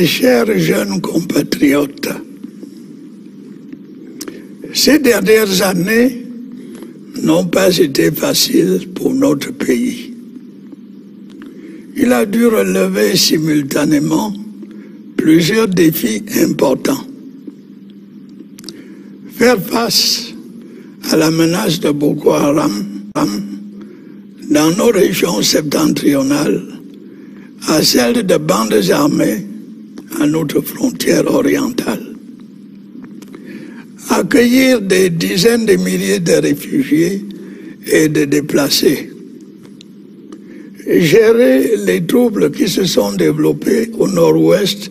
Mes chers jeunes compatriotes, ces dernières années n'ont pas été faciles pour notre pays. Il a dû relever simultanément plusieurs défis importants. Faire face à la menace de Boko Haram dans nos régions septentrionales, à celle de bandes armées à notre frontière orientale. Accueillir des dizaines de milliers de réfugiés et de déplacés. Gérer les troubles qui se sont développés au nord-ouest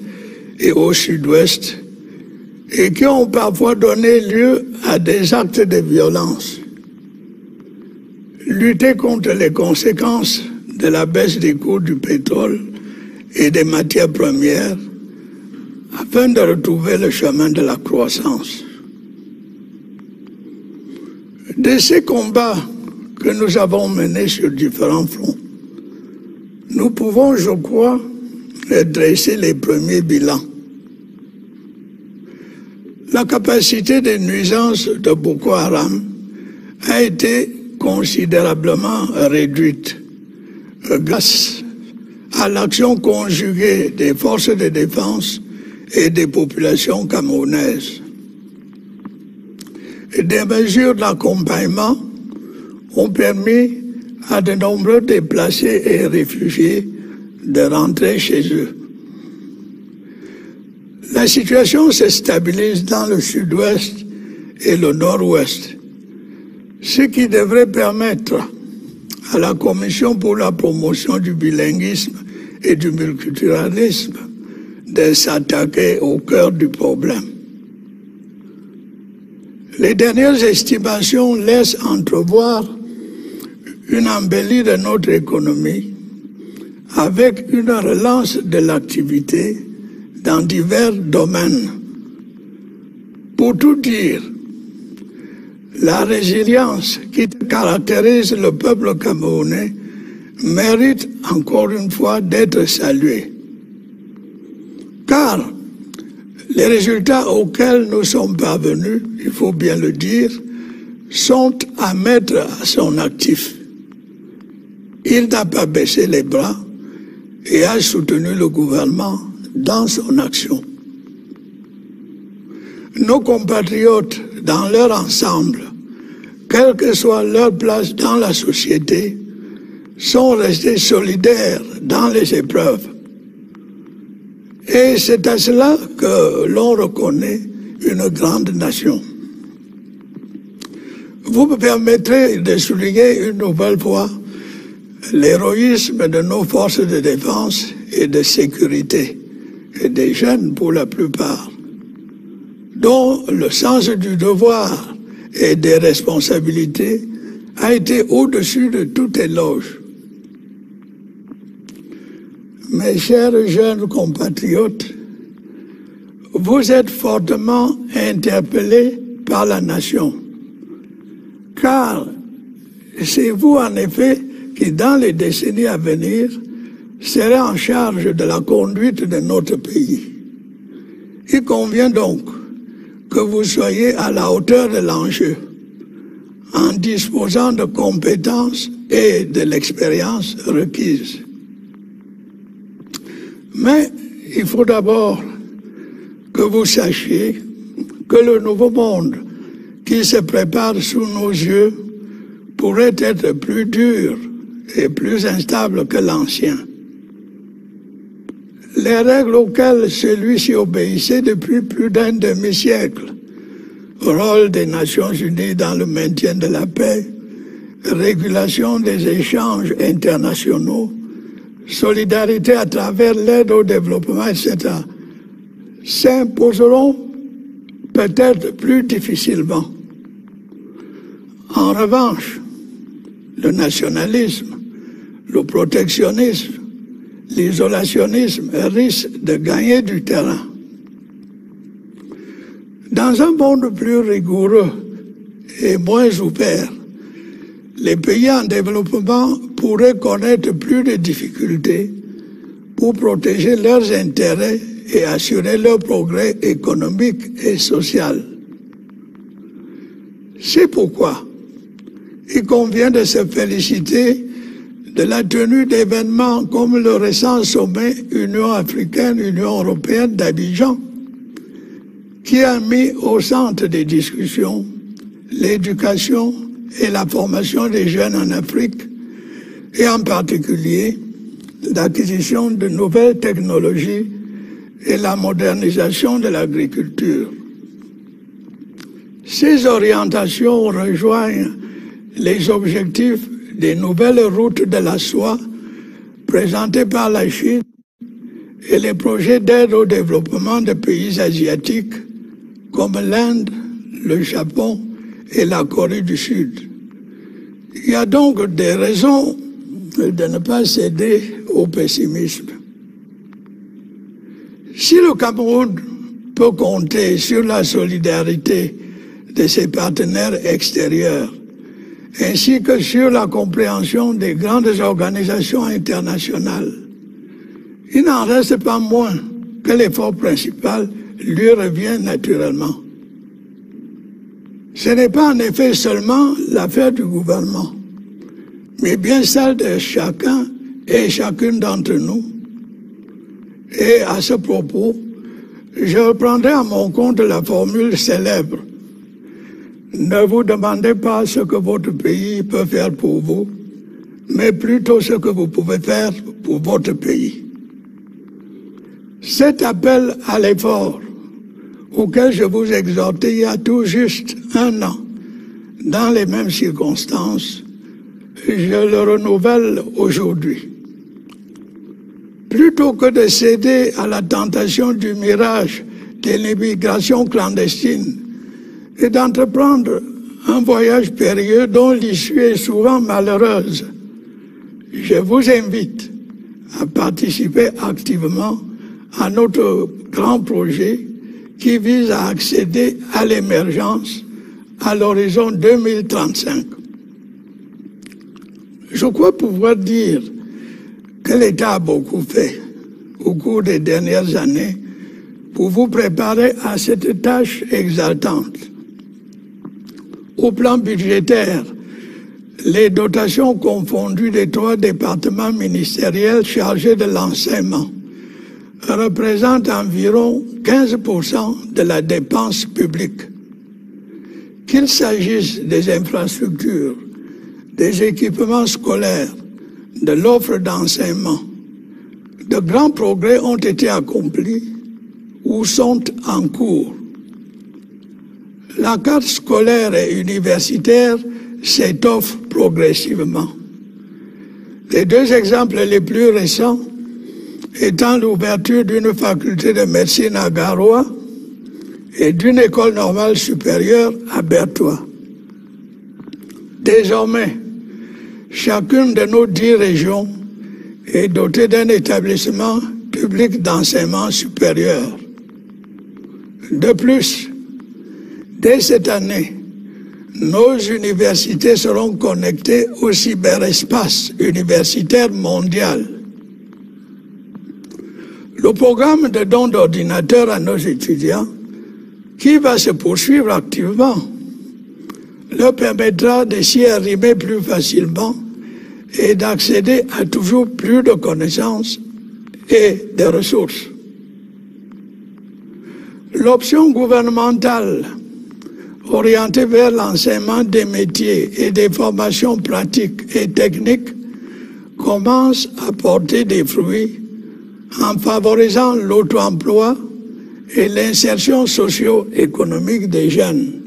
et au sud-ouest et qui ont parfois donné lieu à des actes de violence. Lutter contre les conséquences de la baisse des cours du pétrole et des matières premières afin de retrouver le chemin de la croissance. De ces combats que nous avons menés sur différents fronts, nous pouvons, je crois, dresser les premiers bilans. La capacité de nuisance de Boko Haram a été considérablement réduite grâce à l'action conjuguée des forces de défense et des populations camerounaises. Des mesures d'accompagnement ont permis à de nombreux déplacés et réfugiés de rentrer chez eux. La situation se stabilise dans le sud-ouest et le nord-ouest, ce qui devrait permettre à la Commission pour la promotion du bilinguisme et du multiculturalisme de s'attaquer au cœur du problème. Les dernières estimations laissent entrevoir une embellie de notre économie avec une relance de l'activité dans divers domaines. Pour tout dire, la résilience qui caractérise le peuple camerounais mérite encore une fois d'être saluée. Car les résultats auxquels nous sommes parvenus, il faut bien le dire, sont à mettre à son actif. Il n'a pas baissé les bras et a soutenu le gouvernement dans son action. Nos compatriotes, dans leur ensemble, quelle que soit leur place dans la société, sont restés solidaires dans les épreuves. Et c'est à cela que l'on reconnaît une grande nation. Vous me permettrez de souligner une nouvelle fois l'héroïsme de nos forces de défense et de sécurité, et des jeunes pour la plupart, dont le sens du devoir et des responsabilités a été au-dessus de tout éloge. Mes chers jeunes compatriotes, vous êtes fortement interpellés par la nation, car c'est vous en effet qui, dans les décennies à venir, serez en charge de la conduite de notre pays. Il convient donc que vous soyez à la hauteur de l'enjeu, en disposant de compétences et de l'expérience requise. Mais il faut d'abord que vous sachiez que le nouveau monde qui se prépare sous nos yeux pourrait être plus dur et plus instable que l'ancien. Les règles auxquelles celui-ci obéissait depuis plus d'un demi-siècle, rôle des Nations Unies dans le maintien de la paix, régulation des échanges internationaux, solidarité à travers l'aide au développement, etc., s'imposeront peut-être plus difficilement. En revanche, le nationalisme, le protectionnisme, l'isolationnisme risquent de gagner du terrain. Dans un monde plus rigoureux et moins ouvert, les pays en développement pourraient connaître plus de difficultés pour protéger leurs intérêts et assurer leur progrès économique et social. C'est pourquoi il convient de se féliciter de la tenue d'événements comme le récent sommet Union africaine-Union européenne d'Abidjan, qui a mis au centre des discussions l'éducation et la formation des jeunes en Afrique, et en particulier l'acquisition de nouvelles technologies et la modernisation de l'agriculture. Ces orientations rejoignent les objectifs des nouvelles routes de la soie présentées par la Chine et les projets d'aide au développement de pays asiatiques comme l'Inde, le Japon et la Corée du Sud. Il y a donc des raisons de ne pas céder au pessimisme. Si le Cameroun peut compter sur la solidarité de ses partenaires extérieurs, ainsi que sur la compréhension des grandes organisations internationales, il n'en reste pas moins que l'effort principal lui revient naturellement. Ce n'est pas en effet seulement l'affaire du gouvernement, mais bien celle de chacun et chacune d'entre nous. Et à ce propos, je reprendrai à mon compte la formule célèbre: ne vous demandez pas ce que votre pays peut faire pour vous, mais plutôt ce que vous pouvez faire pour votre pays. Cet appel à l'effort auquel je vous exhortais il y a tout juste un an, dans les mêmes circonstances, je le renouvelle aujourd'hui. Plutôt que de céder à la tentation du mirage de l'immigration clandestine et d'entreprendre un voyage périlleux dont l'issue est souvent malheureuse, je vous invite à participer activement à notre grand projet qui vise à accéder à l'émergence à l'horizon 2035. Je crois pouvoir dire que l'État a beaucoup fait au cours des dernières années pour vous préparer à cette tâche exaltante. Au plan budgétaire, les dotations confondues des 3 départements ministériels chargés de l'enseignement représentent environ 15% de la dépense publique. Qu'il s'agisse des infrastructures, des équipements scolaires, de l'offre d'enseignement, de grands progrès ont été accomplis ou sont en cours. La carte scolaire et universitaire s'étoffe progressivement. Les 2 exemples les plus récents étant l'ouverture d'une faculté de médecine à Garoua et d'une école normale supérieure à Bertoua. Désormais, chacune de nos 10 régions est dotée d'un établissement public d'enseignement supérieur. De plus, dès cette année, nos universités seront connectées au cyberespace universitaire mondial. Le programme de dons d'ordinateurs à nos étudiants, qui va se poursuivre activement, leur permettra de s'y arrimer plus facilement et d'accéder à toujours plus de connaissances et de ressources. L'option gouvernementale orientée vers l'enseignement des métiers et des formations pratiques et techniques commence à porter des fruits en favorisant l'auto-emploi et l'insertion socio-économique des jeunes.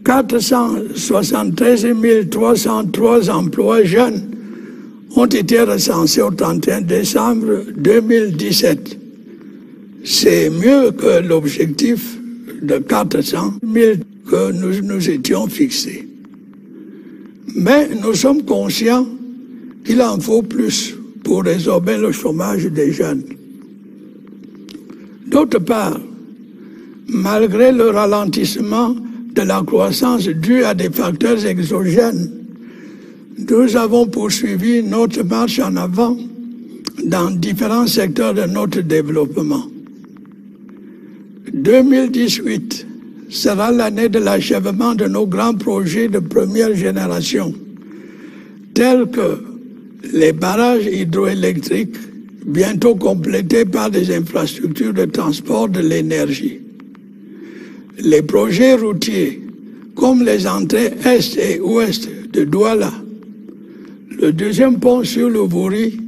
473 303 emplois jeunes ont été recensés au 31 décembre 2017. C'est mieux que l'objectif de 400 000 que nous nous étions fixés. Mais nous sommes conscients qu'il en faut plus pour résorber le chômage des jeunes. D'autre part, malgré le ralentissement de la croissance due à des facteurs exogènes, nous avons poursuivi notre marche en avant dans différents secteurs de notre développement. 2018 sera l'année de l'achèvement de nos grands projets de première génération, tels que les barrages hydroélectriques, bientôt complétés par des infrastructures de transport de l'énergie. Les projets routiers, comme les entrées est et ouest de Douala, le deuxième pont sur le Vouri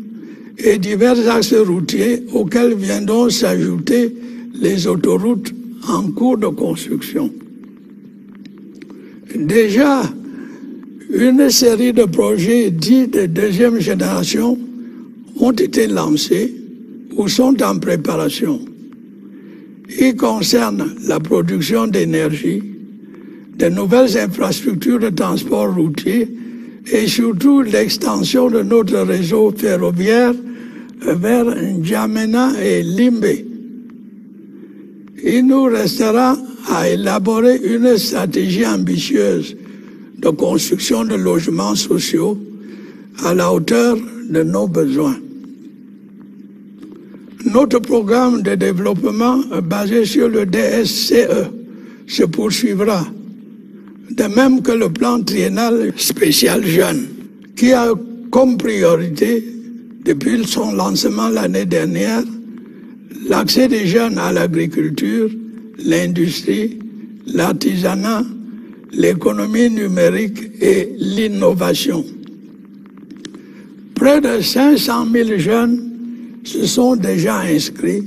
et divers axes routiers auxquels viendront s'ajouter les autoroutes en cours de construction. Déjà, une série de projets dits de deuxième génération ont été lancés ou sont en préparation. Ils concernent la production d'énergie, de nouvelles infrastructures de transport routier et surtout l'extension de notre réseau ferroviaire vers N'Djamena et Limbe. Il nous restera à élaborer une stratégie ambitieuse de construction de logements sociaux à la hauteur de nos besoins. Notre programme de développement basé sur le DSCE se poursuivra, de même que le plan triennal spécial jeune, qui a comme priorité, depuis son lancement l'année dernière, l'accès des jeunes à l'agriculture, l'industrie, l'artisanat, l'économie numérique et l'innovation. Près de 500 000 jeunes se sont déjà inscrits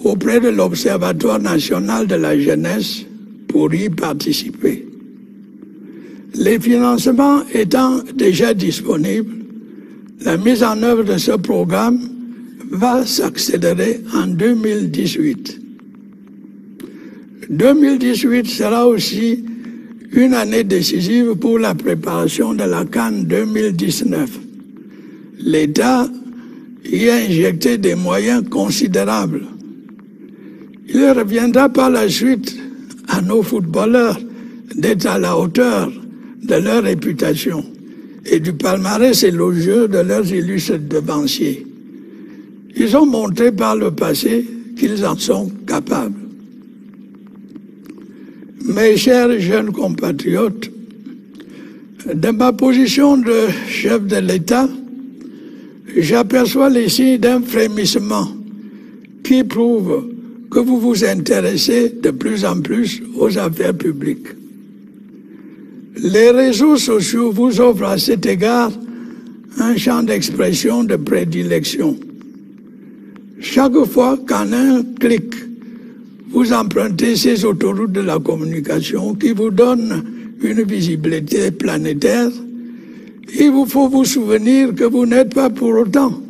auprès de l'Observatoire national de la jeunesse pour y participer. Les financements étant déjà disponibles, la mise en œuvre de ce programme va s'accélérer en 2018. 2018 sera aussi une année décisive pour la préparation de la CAN 2019. L'État y a injecté des moyens considérables. Il reviendra par la suite à nos footballeurs d'être à la hauteur de leur réputation et du palmarès élogieux de leurs illustres devanciers. Ils ont montré par le passé qu'ils en sont capables. Mes chers jeunes compatriotes, de ma position de chef de l'État, j'aperçois les signes d'un frémissement qui prouve que vous vous intéressez de plus en plus aux affaires publiques. Les réseaux sociaux vous offrent à cet égard un champ d'expression de prédilection. Chaque fois qu'en un clic, vous empruntez ces autoroutes de la communication qui vous donnent une visibilité planétaire, il vous faut vous souvenir que vous n'êtes pas pour autant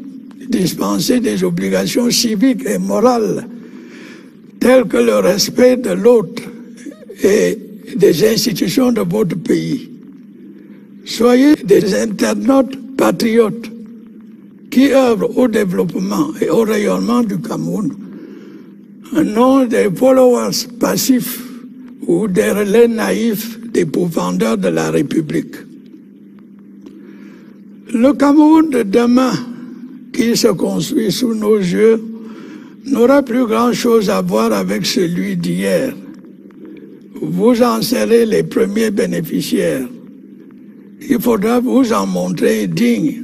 dispensé des obligations civiques et morales telles que le respect de l'autre et des institutions de votre pays. Soyez des internautes patriotes qui œuvrent au développement et au rayonnement du Cameroun, non des followers passifs ou des relais naïfs des pourfendeurs de la République. Le Cameroun de demain, qui se construit sous nos yeux, n'aura plus grand-chose à voir avec celui d'hier. Vous en serez les premiers bénéficiaires. Il faudra vous en montrer digne.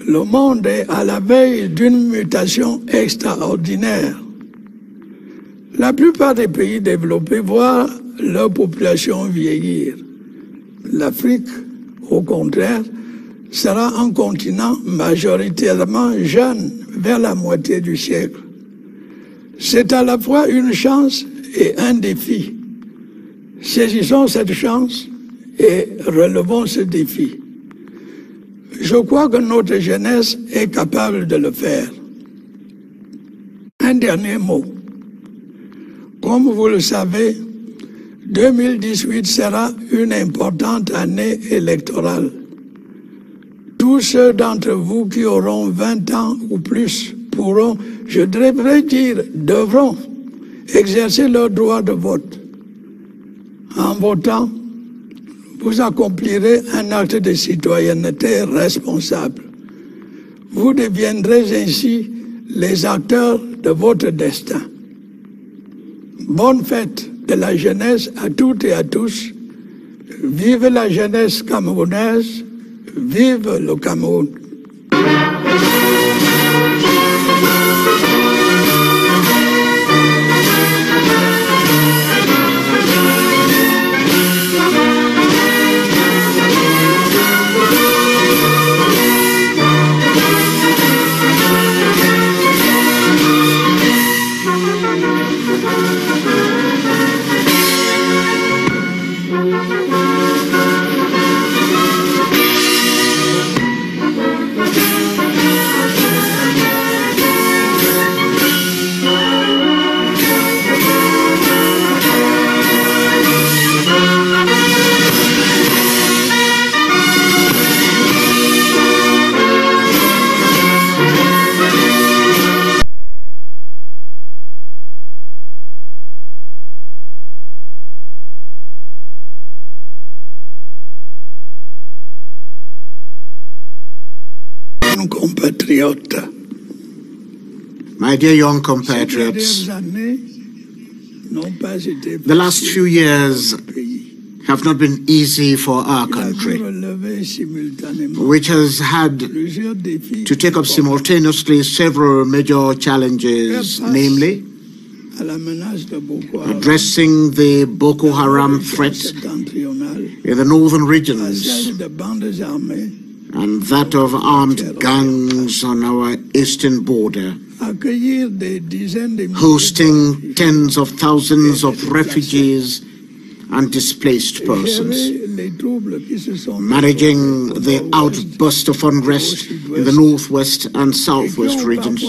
Le monde est à la veille d'une mutation extraordinaire. La plupart des pays développés voient leur population vieillir. L'Afrique, au contraire, sera un continent majoritairement jeune vers la moitié du siècle. C'est à la fois une chance et un défi. Saisissons cette chance et relevons ce défi. Je crois que notre jeunesse est capable de le faire. Un dernier mot. Comme vous le savez, 2018 sera une importante année électorale. Tous ceux d'entre vous qui auront 20 ans ou plus pourront, je devrais dire, devront exercer leur droit de vote. En votant, vous accomplirez un acte de citoyenneté responsable. Vous deviendrez ainsi les acteurs de votre destin. Bonne fête de la jeunesse à toutes et à tous. Vive la jeunesse camerounaise, vive le Cameroun. My dear young compatriots, the last few years have not been easy for our country, which has had to take up simultaneously several major challenges, namely addressing the Boko Haram threat in the northern regions and that of armed gangs on our eastern border, hosting tens of thousands of refugees and displaced persons, managing the outburst of unrest in the northwest and southwest regions,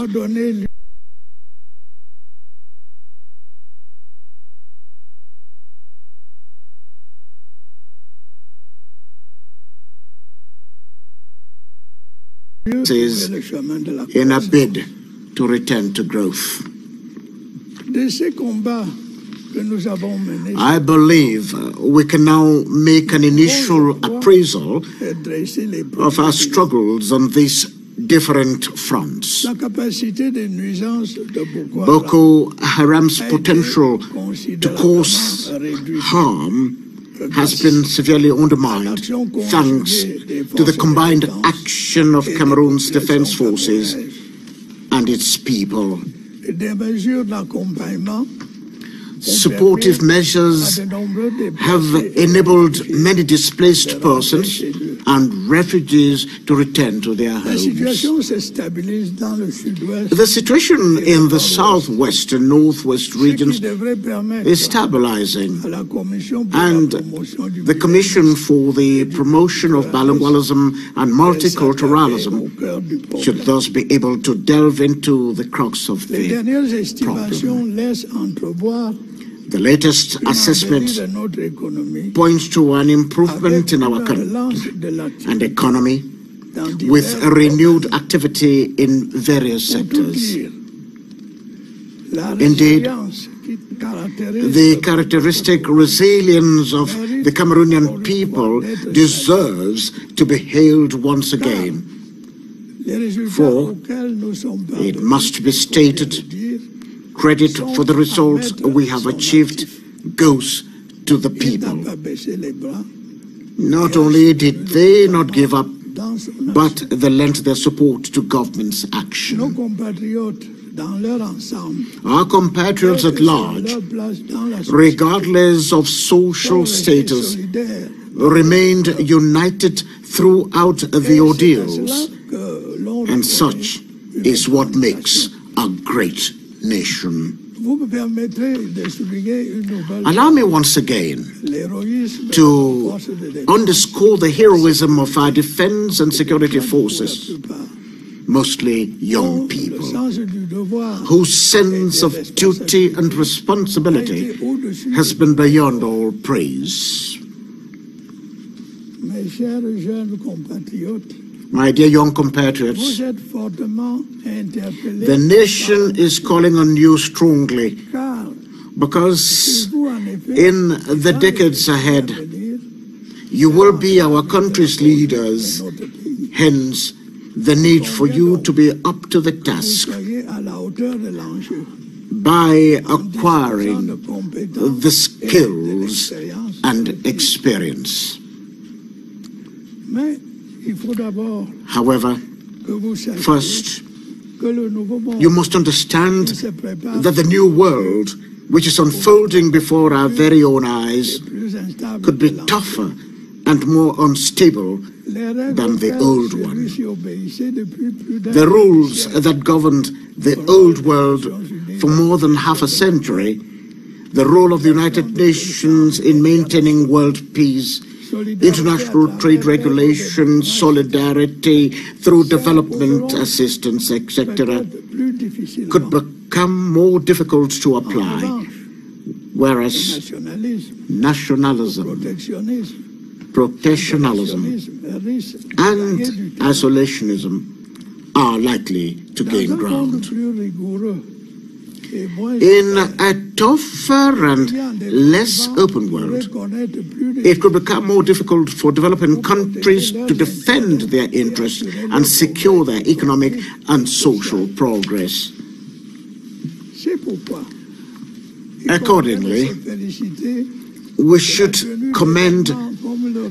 in a bid to return to growth. I believe we can now make an initial appraisal of our struggles on these different fronts. Boko Haram's potential to cause harm has been severely undermined thanks to the combined action of Cameroon's defense forces and its people. Supportive measures have enabled many displaced persons and refugees to return to their homes. The situation in the southwest and northwest regions is stabilizing, and the Commission for the Promotion of Bilingualism and Multiculturalism should thus be able to delve into the crux of the problem. The latest assessment points to an improvement in our country and economy with a renewed activity in various sectors. Indeed, the characteristic resilience of the Cameroonian people deserves to be hailed once again. For it must be stated, credit for the results we have achieved goes to the people. Not only did they not give up, but they lent their support to government's action. Our compatriots at large, regardless of social status, remained united throughout the ordeals, and such is what makes a great nation. Allow me once again to underscore the heroism of our defense and security forces, mostly young people, whose sense of duty and responsibility has been beyond all praise. My dear young compatriots, the nation is calling on you strongly because in the decades ahead, you will be our country's leaders. Hence, the need for you to be up to the task by acquiring the skills and experience. However, first, you must understand that the new world, which is unfolding before our very own eyes, could be tougher and more unstable than the old one. The rules that governed the old world for more than half a century, the role of the United Nations in maintaining world peace, international trade regulations, solidarity through development assistance, etc., could become more difficult to apply, whereas nationalism, protectionism, and isolationism are likely to gain ground. In a tougher and less open world, it could become more difficult for developing countries to defend their interests and secure their economic and social progress. Accordingly, we should commend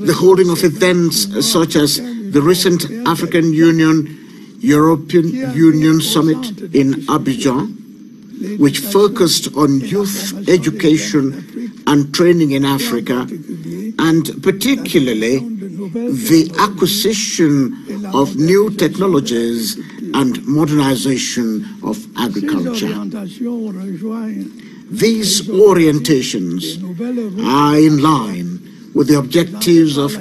the holding of events such as the recent African Union-European Union Summit in Abidjan, which focused on youth education and training in Africa, and particularly the acquisition of new technologies and modernization of agriculture. These orientations are in line with the objectives of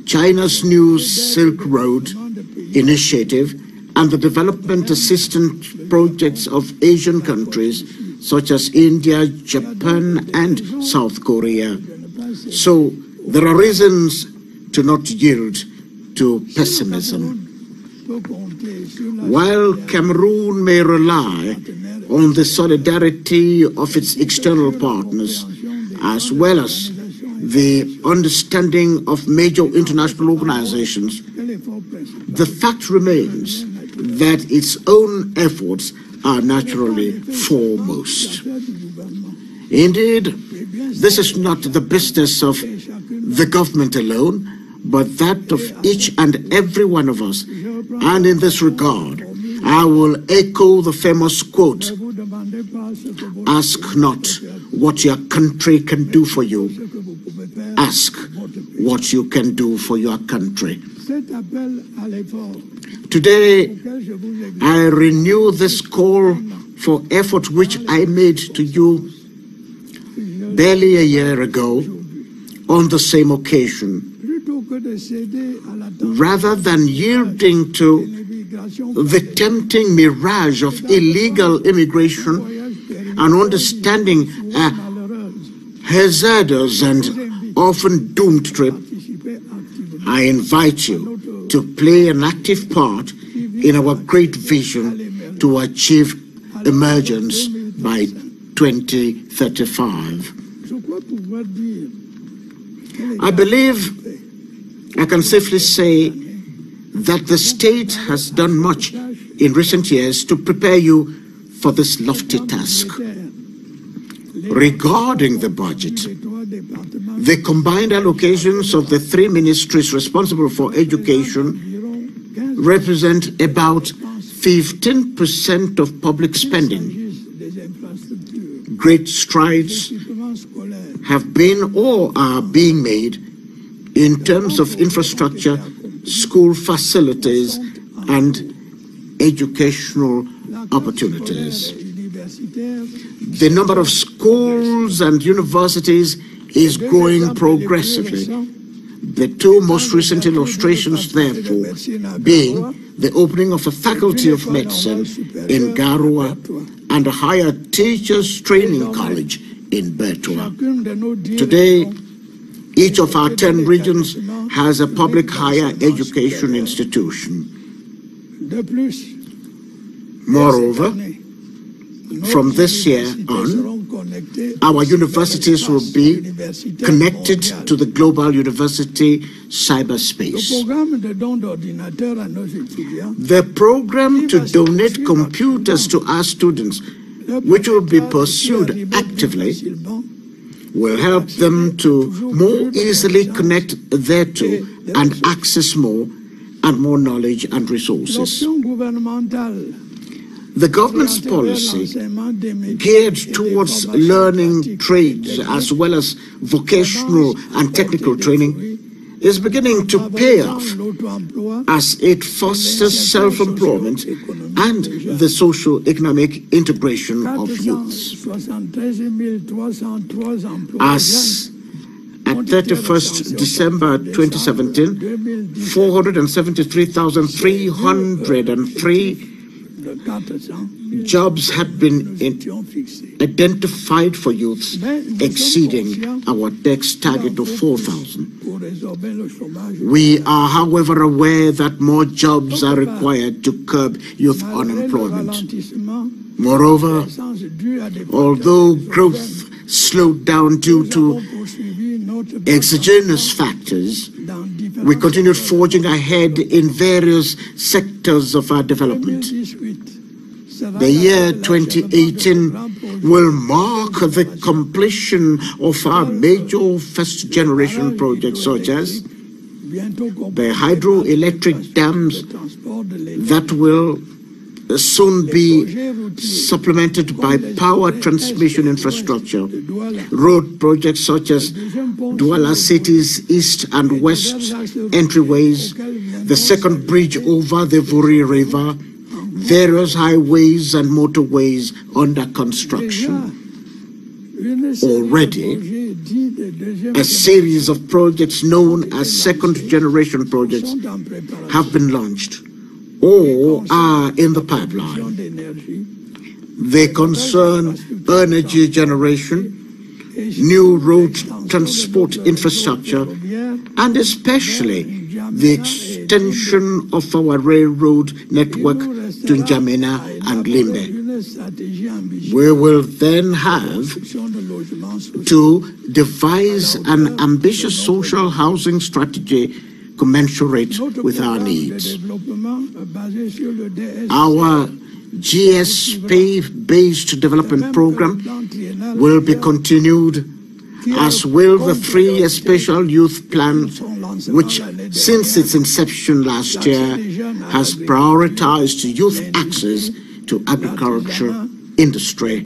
China's new Silk Road initiative and the development assistance projects of Asian countries such as India, Japan, and South Korea. So there are reasons to not yield to pessimism. While Cameroon may rely on the solidarity of its external partners, as well as the understanding of major international organizations, the fact remains that its own efforts are naturally foremost. Indeed, this is not the business of the government alone, but that of each and every one of us. And in this regard, I will echo the famous quote, "Ask not what your country can do for you. Ask what you can do for your country." Today, I renew this call for effort which I made to you barely a year ago on the same occasion. Rather than yielding to the tempting mirage of illegal immigration and understanding a hazardous and often doomed trip, I invite you to play an active part in our great vision to achieve emergence by 2035. I believe I can safely say that the state has done much in recent years to prepare you for this lofty task. Regarding the budget, the combined allocations of the three ministries responsible for education represent about 15% of public spending. Great strides have been or are being made in terms of infrastructure, school facilities, and educational opportunities. The number of schools and universities is growing progressively. The two most recent illustrations, therefore, being the opening of a faculty of medicine in Garoua and a higher teachers training college in Bertoua. Today, each of our 10 regions has a public higher education institution. Moreover, from this year on, Our universities will be connected to the global university cyberspace. The program to donate computers to our students, which will be pursued actively, will help them to more easily connect thereto and access more and more knowledge and resources. The government's policy geared towards learning trades as well as vocational and technical training is beginning to pay off as it fosters self-employment and the socio-economic integration of youths. As at 31st December 2017, 473,303 jobs had been identified for youths, exceeding our text target of 4,000. We are, however, aware that more jobs are required to curb youth unemployment. Moreover, although growth slowed down due to exogenous factors, we continued forging ahead in various sectors of our development. The year 2018 will mark the completion of our major first-generation projects, such as the hydroelectric dams that will soon be supplemented by power transmission infrastructure, road projects such as Douala City's east and west entryways, the second bridge over the Vuri River, various highways and motorways under construction. Already, a series of projects known as second-generation projects have been launched or are in the pipeline. They concern energy generation, new road transport infrastructure, and especially the extension of our railroad network to N'Djamena and Limbe. We will then have to devise an ambitious social housing strategy commensurate with our needs. Our GSP-based development program will be continued, as will the 3-year special youth plan, which since its inception last year has prioritized youth access to agriculture, industry,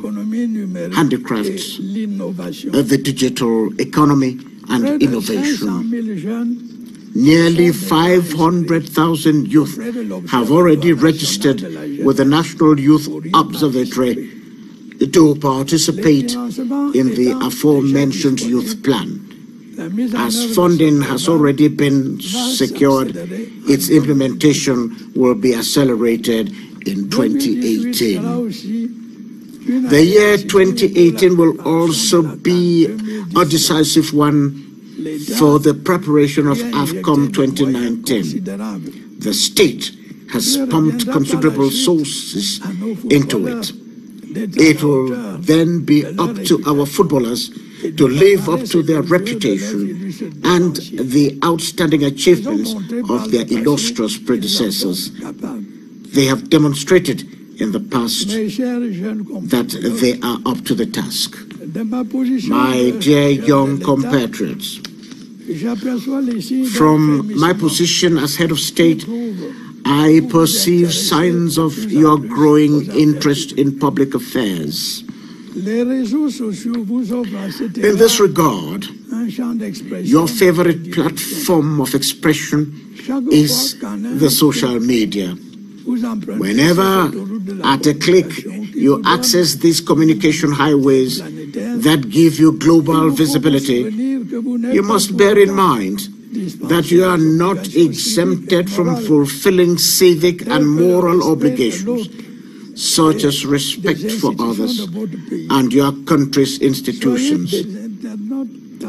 handicrafts, the digital economy, and innovation. Nearly 500,000 youth have already registered with the National Youth Observatory to participate in the aforementioned youth plan. As funding has already been secured, its implementation will be accelerated in 2018. The year 2018 will also be a decisive one for the preparation of AFCOM 2019. The state has pumped considerable resources into it. It will then be up to our footballers to live up to their reputation and the outstanding achievements of their illustrious predecessors. They have demonstrated in the past that they are up to the task. My dear young compatriots, from my position as head of state, I perceive signs of your growing interest in public affairs. In this regard, your favorite platform of expression is the social media. Whenever, at a click, you access these communication highways that give you global visibility, you must bear in mind that you are not exempted from fulfilling civic and moral obligations, such as respect for others and your country's institutions.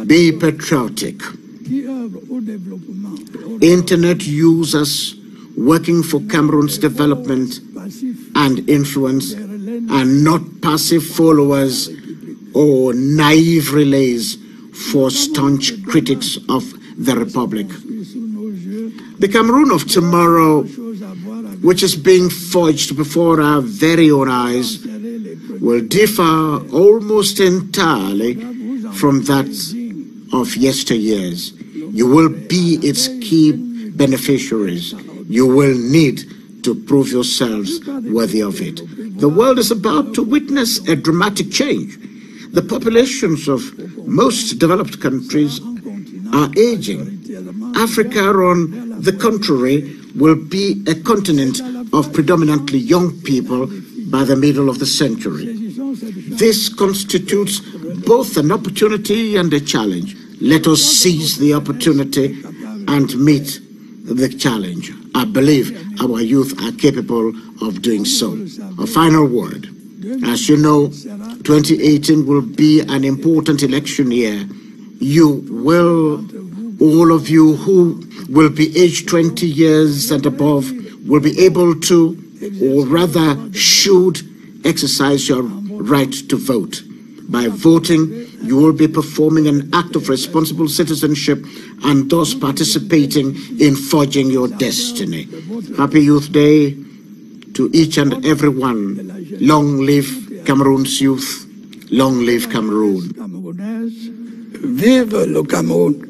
Be patriotic. Internet users working for Cameroon's development and influence, and not passive followers or naive relays for staunch critics of the Republic. The Cameroon of tomorrow, which is being forged before our very own eyes, will differ almost entirely from that of yesteryears. You will be its key beneficiaries. You will need to prove yourselves worthy of it. The world is about to witness a dramatic change. The populations of most developed countries are aging. Africa, on the contrary, will be a continent of predominantly young people by the middle of the century. This constitutes both an opportunity and a challenge. Let us seize the opportunity and meet the challenge. I believe our youth are capable of doing so. A final word. As you know, 2018 will be an important election year. You will, all of you who will be aged 20 years and above, will be able to, or rather should, exercise your right to vote. By voting, you will be performing an act of responsible citizenship and thus participating in forging your destiny. Happy Youth Day to each and every one. Long live Cameroon's youth. Long live Cameroon. Vive le Cameroun.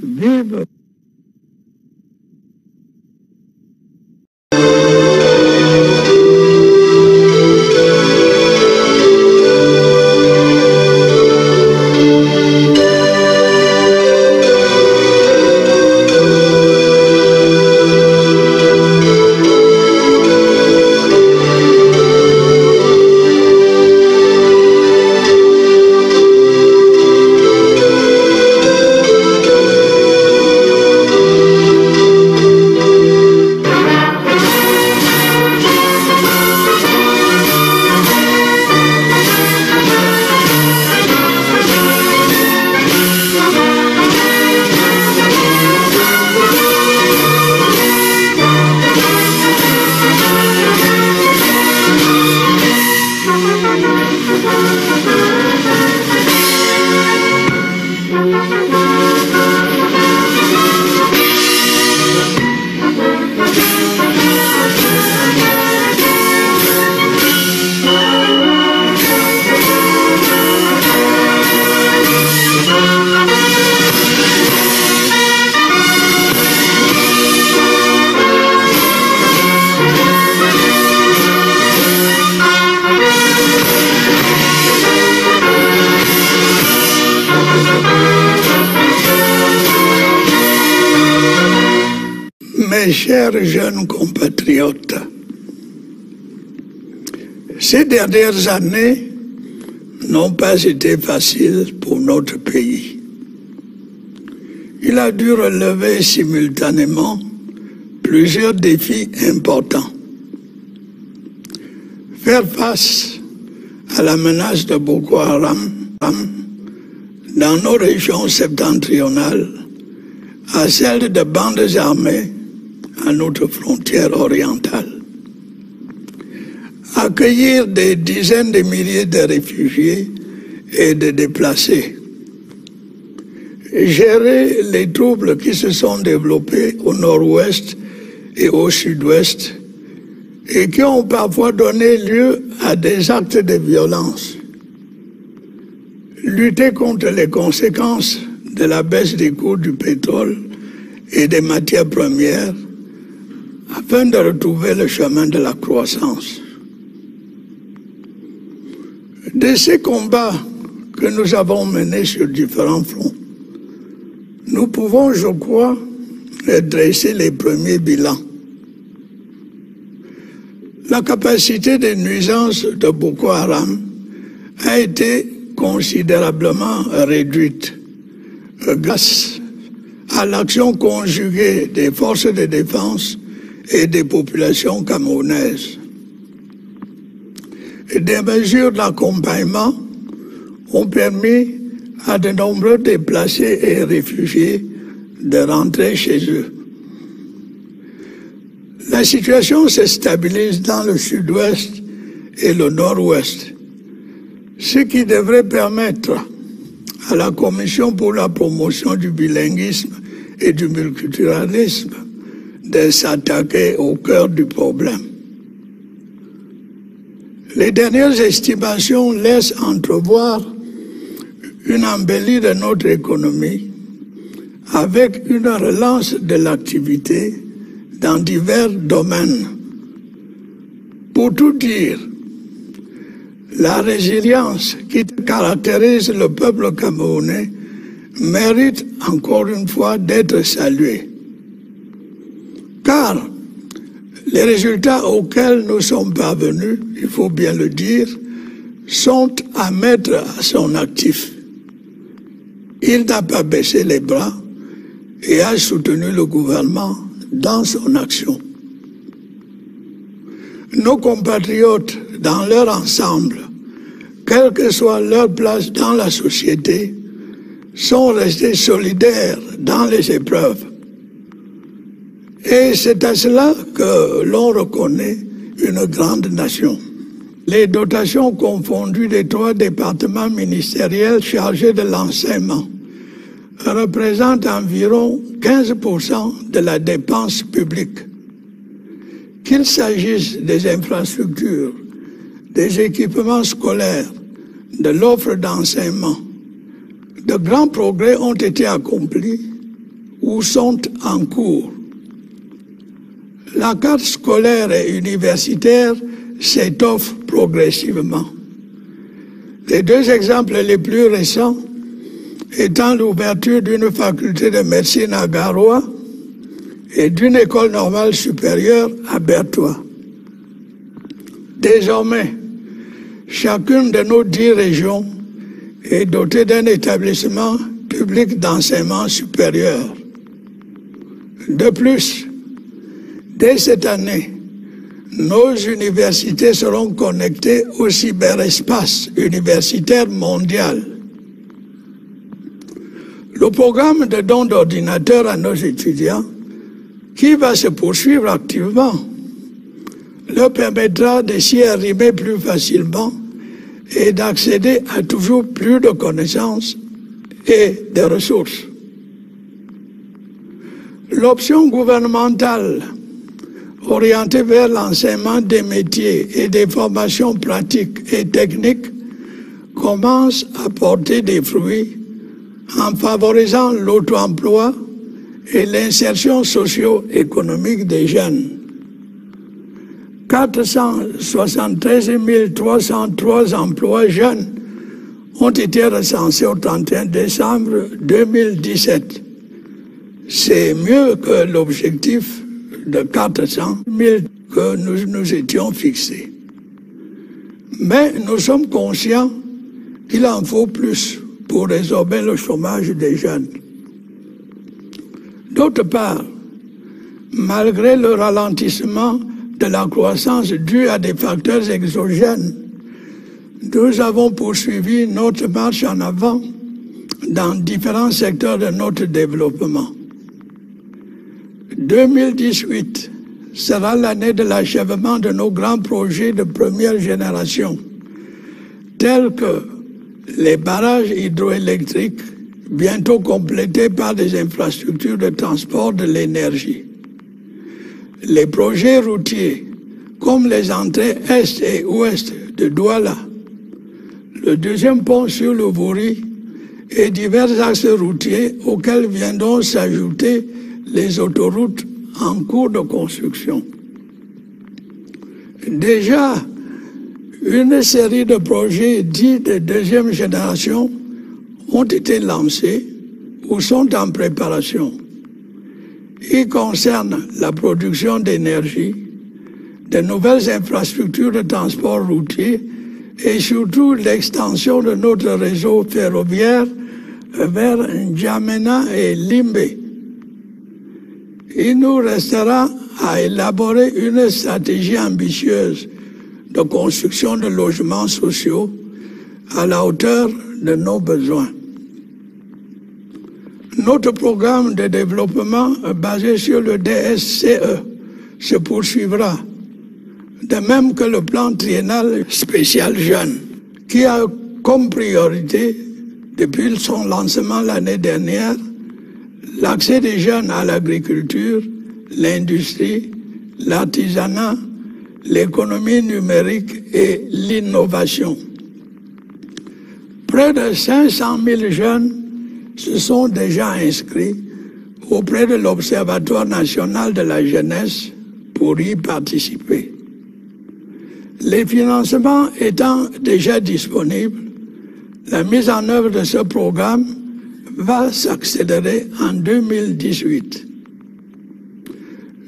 Vive. Mes chers jeunes compatriotes, ces dernières années n'ont pas été faciles pour notre pays. Il a dû relever simultanément plusieurs défis importants. Faire face à la menace de Boko Haram dans nos régions septentrionales, à celle de bandes armées à notre frontière orientale. Accueillir des dizaines de milliers de réfugiés et de déplacés. Gérer les troubles qui se sont développés au nord-ouest et au sud-ouest et qui ont parfois donné lieu à des actes de violence. Lutter contre les conséquences de la baisse des cours du pétrole et des matières premières afin de retrouver le chemin de la croissance. De ces combats que nous avons menés sur différents fronts, nous pouvons, je crois, dresser les premiers bilans. La capacité de nuisance de Boko Haram a été considérablement réduite grâce à l'action conjuguée des forces de défense et des populations camerounaises. Des mesures d'accompagnement ont permis à de nombreux déplacés et réfugiés de rentrer chez eux. La situation se stabilise dans le sud-ouest et le nord-ouest, ce qui devrait permettre à la Commission pour la promotion du bilinguisme et du multiculturalisme de s'attaquer au cœur du problème. Les dernières estimations laissent entrevoir une embellie de notre économie avec une relance de l'activité dans divers domaines. Pour tout dire, la résilience qui caractérise le peuple camerounais mérite encore une fois d'être saluée. Car les résultats auxquels nous sommes parvenus, il faut bien le dire, sont à mettre à son actif. Il n'a pas baissé les bras et a soutenu le gouvernement dans son action. Nos compatriotes, dans leur ensemble, quelle que soit leur place dans la société, sont restés solidaires dans les épreuves. Et c'est à cela que l'on reconnaît une grande nation. Les dotations confondues des 3 départements ministériels chargés de l'enseignement représentent environ 15% de la dépense publique. Qu'il s'agisse des infrastructures, des équipements scolaires, de l'offre d'enseignement, de grands progrès ont été accomplis ou sont en cours. La carte scolaire et universitaire s'étoffe progressivement. Les 2 exemples les plus récents étant l'ouverture d'une faculté de médecine à Garoua et d'une école normale supérieure à Bertoua. Désormais, chacune de nos 10 régions est dotée d'un établissement public d'enseignement supérieur. De plus, dès cette année, nos universités seront connectées au cyberespace universitaire mondial. Le programme de don d'ordinateurs à nos étudiants, qui va se poursuivre activement, leur permettra de s'y arriver plus facilement et d'accéder à toujours plus de connaissances et de ressources. L'option gouvernementale orientée vers l'enseignement des métiers et des formations pratiques et techniques commence à porter des fruits en favorisant l'auto-emploi et l'insertion socio-économique des jeunes. 473 303 emplois jeunes ont été recensés au 31 décembre 2017. C'est mieux que l'objectif de 400 000 que nous nous étions fixés. Mais nous sommes conscients qu'il en faut plus pour résorber le chômage des jeunes. D'autre part, malgré le ralentissement de la croissance due à des facteurs exogènes, nous avons poursuivi notre marche en avant dans différents secteurs de notre développement. 2018 sera l'année de l'achèvement de nos grands projets de première génération, tels que les barrages hydroélectriques, bientôt complétés par des infrastructures de transport de l'énergie. Les projets routiers, comme les entrées est et ouest de Douala, le 2e pont sur le Vouri et divers axes routiers auxquels viendront s'ajouter les autoroutes en cours de construction. Déjà, une série de projets dits de 2e génération ont été lancés ou sont en préparation. Ils concernent la production d'énergie, de nouvelles infrastructures de transport routier et surtout l'extension de notre réseau ferroviaire vers N'Djamena et Limbe. Il nous restera à élaborer une stratégie ambitieuse de construction de logements sociaux à la hauteur de nos besoins. Notre programme de développement basé sur le DSCE se poursuivra De même que le plan triennal spécial jeune, qui a comme priorité, depuis son lancement l'année dernière, l'accès des jeunes à l'agriculture, l'industrie, l'artisanat, l'économie numérique et l'innovation. Près de 500 000 jeunes se sont déjà inscrits auprès de l'Observatoire national de la jeunesse pour y participer. Les financements étant déjà disponibles, la mise en œuvre de ce programme va s'accélérer en 2018.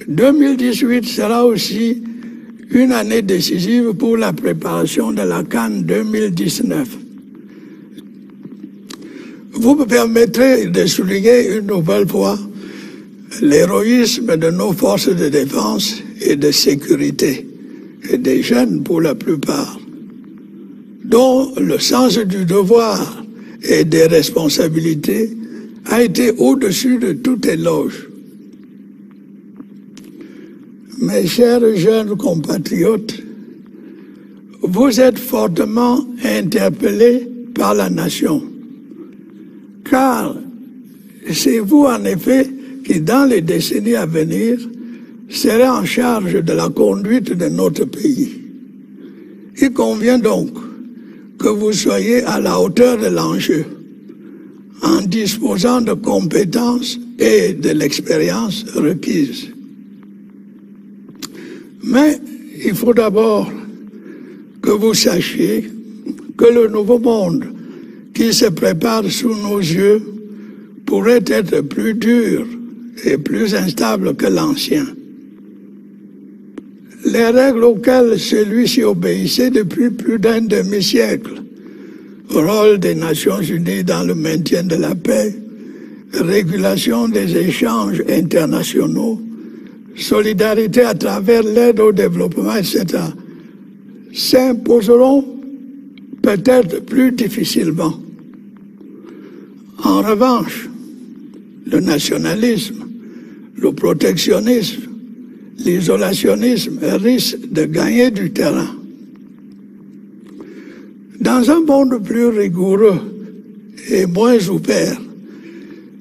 2018 sera aussi une année décisive pour la préparation de la CAN 2019. Vous me permettrez de souligner une nouvelle fois l'héroïsme de nos forces de défense et de sécurité, et des jeunes pour la plupart, dont le sens du devoir et des responsabilités a été au-dessus de toute éloge. Mes chers jeunes compatriotes, vous êtes fortement interpellés par la nation, car c'est vous en effet qui, dans les décennies à venir, serez en charge de la conduite de notre pays. Il convient donc que vous soyez à la hauteur de l'enjeu, en disposant de compétences et de l'expérience requise. Mais il faut d'abord que vous sachiez que le nouveau monde qui se prépare sous nos yeux pourrait être plus dur et plus instable que l'ancien. Les règles auxquelles celui-ci obéissait depuis plus d'un demi-siècle, rôle des Nations Unies dans le maintien de la paix, régulation des échanges internationaux, solidarité à travers l'aide au développement, etc., s'imposeront peut-être plus difficilement. En revanche, le nationalisme, le protectionnisme, l'isolationnisme risquent de gagner du terrain. Dans un monde plus rigoureux et moins ouvert,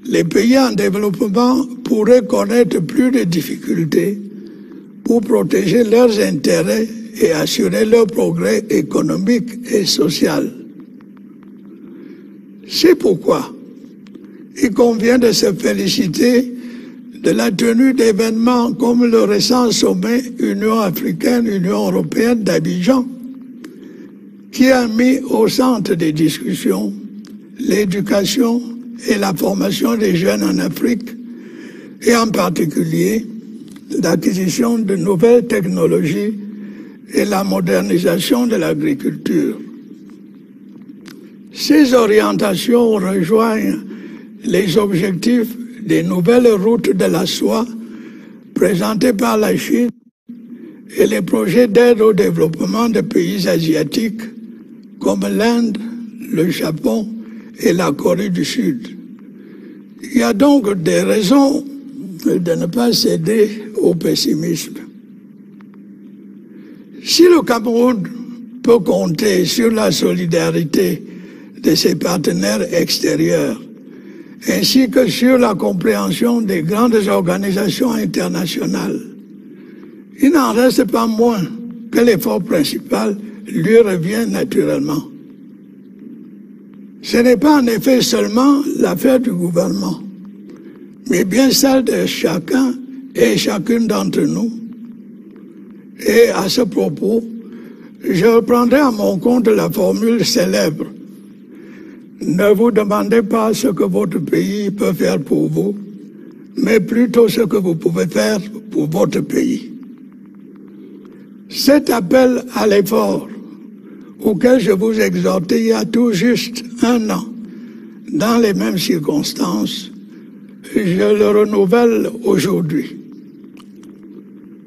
les pays en développement pourraient connaître plus de difficultés pour protéger leurs intérêts et assurer leur progrès économique et social. C'est pourquoi il convient de se féliciter de la tenue d'événements comme le récent sommet Union africaine-Union européenne d'Abidjan, qui a mis au centre des discussions l'éducation et la formation des jeunes en Afrique, et en particulier l'acquisition de nouvelles technologies et la modernisation de l'agriculture. Ces orientations rejoignent les objectifs des nouvelles routes de la soie présentées par la Chine et les projets d'aide au développement de pays asiatiques comme l'Inde, le Japon et la Corée du Sud. Il y a donc des raisons de ne pas céder au pessimisme. Si le Cameroun peut compter sur la solidarité de ses partenaires extérieurs, ainsi que sur la compréhension des grandes organisations internationales, il n'en reste pas moins que l'effort principal lui revient naturellement. Ce n'est pas en effet seulement l'affaire du gouvernement, mais bien celle de chacun et chacune d'entre nous. Et à ce propos, je reprendrai à mon compte la formule célèbre: ne vous demandez pas ce que votre pays peut faire pour vous, mais plutôt ce que vous pouvez faire pour votre pays. Cet appel à l'effort, auquel je vous exhortais il y a tout juste un an, dans les mêmes circonstances, je le renouvelle aujourd'hui.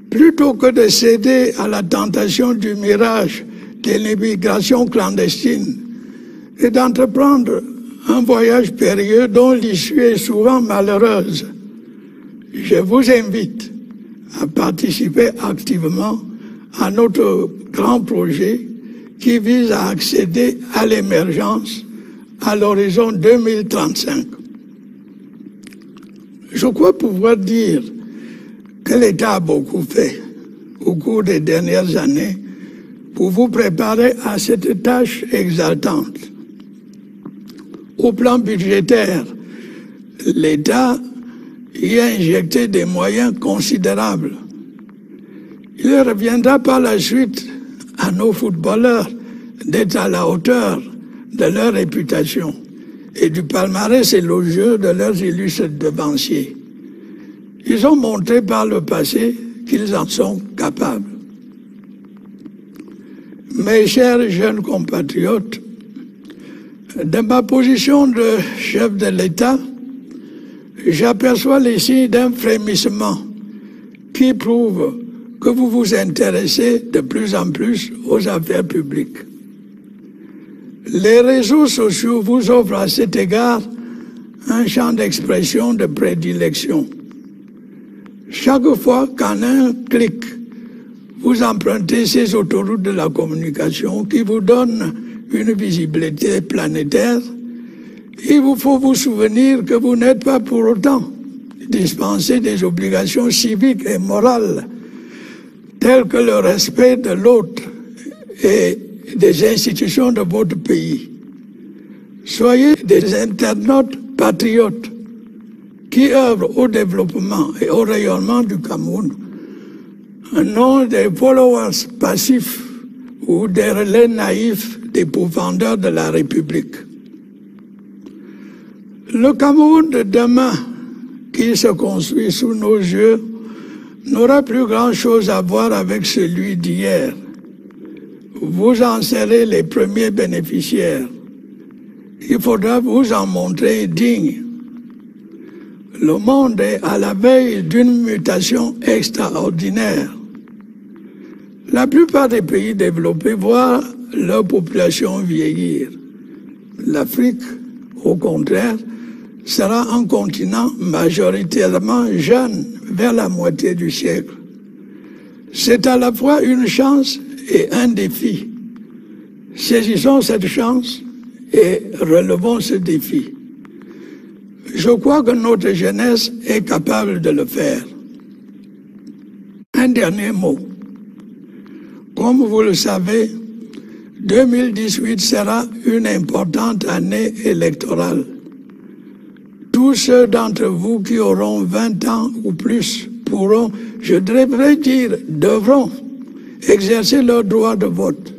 Plutôt que de céder à la tentation du mirage de l'immigration clandestine et d'entreprendre un voyage périlleux dont l'issue est souvent malheureuse, je vous invite à participer activement à notre grand projet qui vise à accéder à l'émergence à l'horizon 2035. Je crois pouvoir dire que l'État a beaucoup fait au cours des dernières années pour vous préparer à cette tâche exaltante. Au plan budgétaire, l'État y a injecté des moyens considérables. Il reviendra par la suite à nos footballeurs d'être à la hauteur de leur réputation et du palmarès élogieux de leurs illustres devanciers. Ils ont montré par le passé qu'ils en sont capables. Mes chers jeunes compatriotes, de ma position de chef de l'État, j'aperçois les signes d'un frémissement qui prouve que vous vous intéressez de plus en plus aux affaires publiques. Les réseaux sociaux vous offrent à cet égard un champ d'expression de prédilection. Chaque fois qu'en un clic, vous empruntez ces autoroutes de la communication qui vous donnent une visibilité planétaire, il vous faut vous souvenir que vous n'êtes pas pour autant dispensé des obligations civiques et morales telles que le respect de l'autre et des institutions de votre pays. Soyez des internautes patriotes qui œuvrent au développement et au rayonnement du Cameroun, non des followers passifs ou des relais naïfs des pourfendeurs de la République. Le Cameroun de demain, qui se construit sous nos yeux, n'aura plus grand-chose à voir avec celui d'hier. Vous en serez les premiers bénéficiaires. Il faudra vous en montrer digne. Le monde est à la veille d'une mutation extraordinaire. La plupart des pays développés voient leur population vieillir. L'Afrique, au contraire, sera un continent majoritairement jeune vers la moitié du siècle. C'est à la fois une chance et un défi. Saisissons cette chance et relevons ce défi. Je crois que notre jeunesse est capable de le faire. Un dernier mot. Comme vous le savez, 2018 sera une importante année électorale. Tous ceux d'entre vous qui auront 20 ans ou plus pourront, je devrais dire, devront exercer leur droit de vote.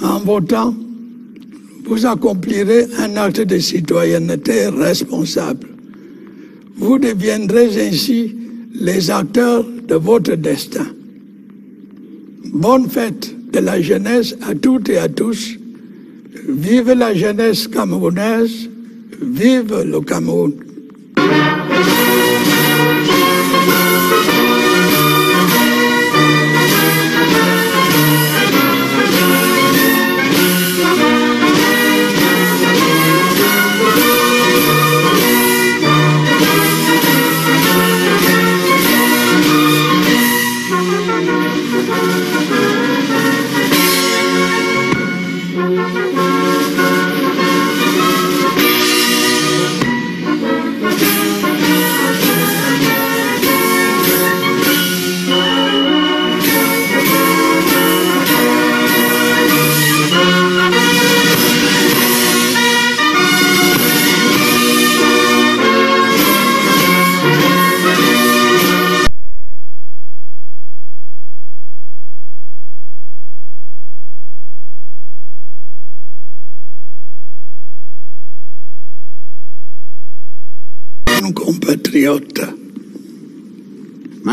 En votant, vous accomplirez un acte de citoyenneté responsable. Vous deviendrez ainsi les acteurs de votre destin. Bonne fête de la jeunesse à toutes et à tous. Vive la jeunesse camerounaise, vive le Cameroun.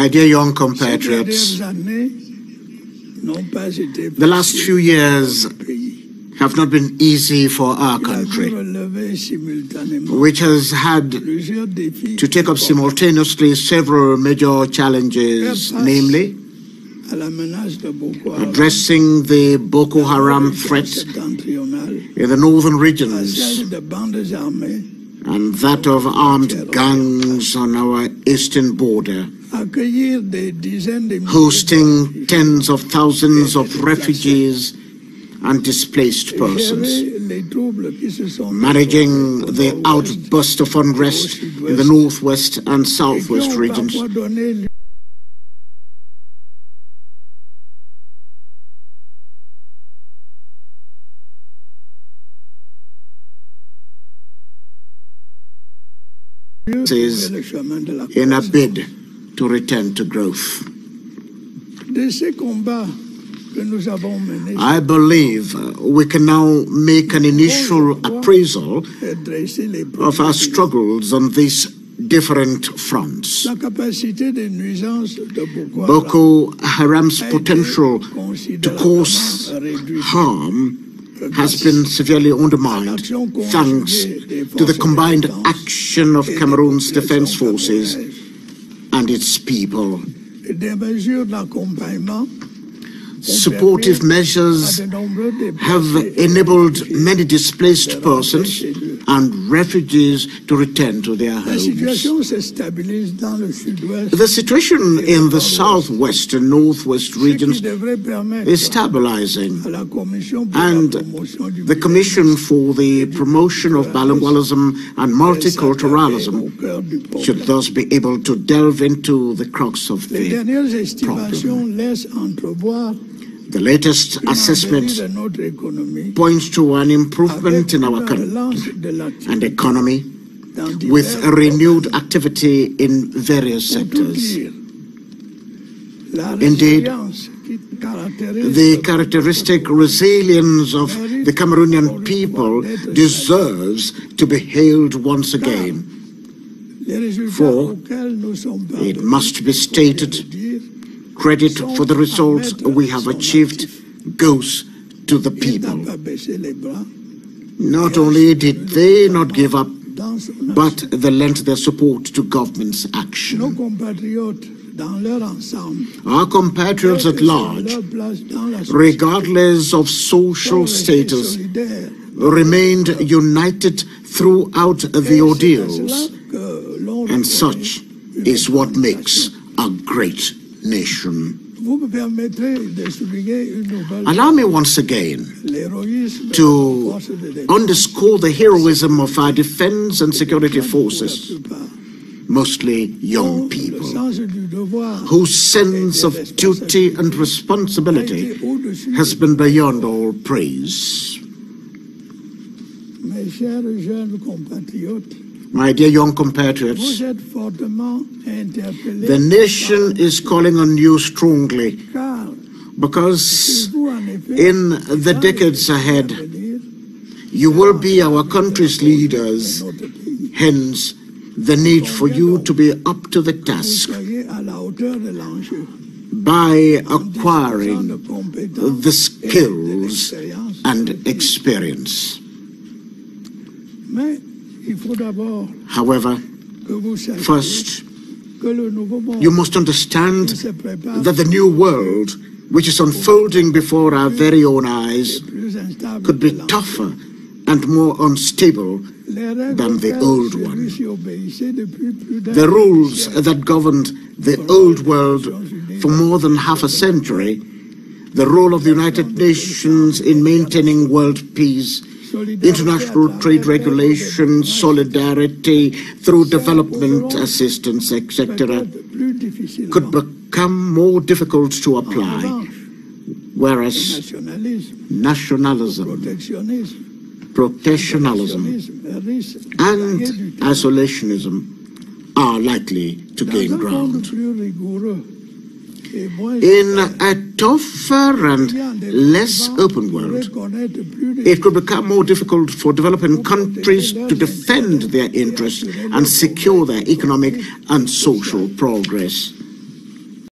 My dear young compatriots, the last few years have not been easy for our country, which has had to take up simultaneously several major challenges, namely addressing the Boko Haram threat in the northern regions, and that of armed gangs on our eastern border, hosting tens of thousands of refugees and displaced persons, managing the outburst of unrest in the northwest and southwest regions, in a bid to return to growth. I believe we can now make an initial appraisal of our struggles on these different fronts. Boko Haram's potential to cause harm has been severely undermined thanks to the combined action of Cameroon's defense forces and its people. Supportive measures have enabled many displaced persons and refugees to return to their homes. The situation in the southwest and northwest regions is stabilizing, and the Commission for the Promotion of Bilingualism and Multiculturalism should thus be able to delve into the crux of the problem. The latest assessment points to an improvement in our country and economy with a renewed activity in various sectors. Indeed, the characteristic resilience of the Cameroonian people deserves to be hailed once again. For it must be stated, credit for the results we have achieved goes to the people. Not only did they not give up, but they lent their support to government's action. Our compatriots at large, regardless of social status, remained united throughout the ordeals, and such is what makes a great nation. Allow me once again to underscore the heroism of our defense and security forces, mostly young people, whose sense of duty and responsibility has been beyond all praise. My dear young compatriots, the nation is calling on you strongly because in the decades ahead, you will be our country's leaders. Hence, the need for you to be up to the task by acquiring the skills and experience. However, first, you must understand that the new world, which is unfolding before our very own eyes, could be tougher and more unstable than the old one. The rules that governed the old world for more than half a century, the role of the United Nations in maintaining world peace, international trade regulations, solidarity through development assistance, etc., could become more difficult to apply, whereas nationalism, protectionism, and isolationism are likely to gain ground. In a tougher and less open world, it could become more difficult for developing countries to defend their interests and secure their economic and social progress.